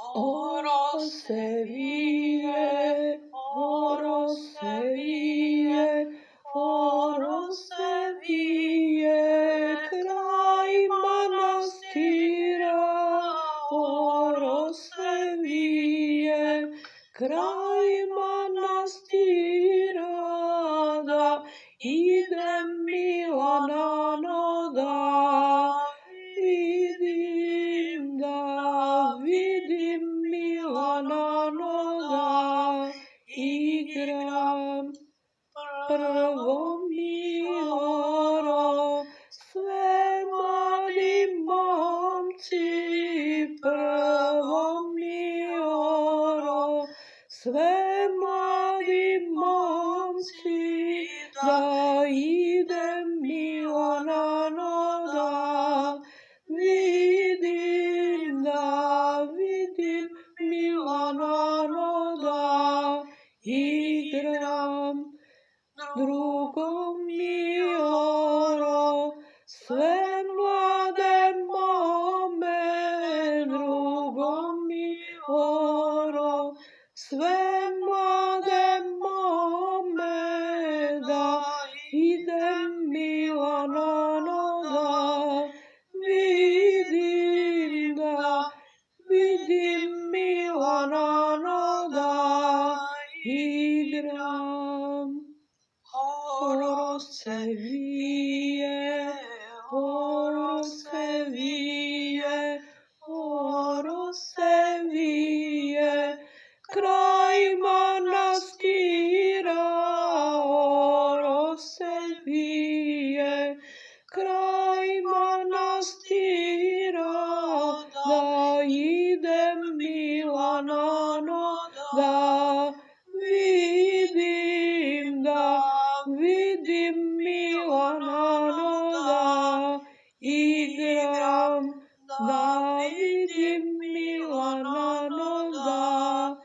oro se vije, oro se vije, oro se vije, kraj manastira, oro se vije, kraj manastira, da idem Milanano da vidim, Milanano da igram. Prvo mi oro, sve mladi momci, prvo mi oro, sve mladi momci, da idem Milanano da vidim, Milanano da igram. Drugo mi oro, sve mlade mome, drugo mi oro, sve mlade mome, da idem Milanano da vidim, Milanano da igram. Oro se vije, oro se vije, oro se vije, kraj manastira, oro se vije, kraj manastira, da idem Milanano da vidim, Milanano da igram, vidim Milanano da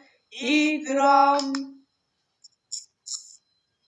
igram.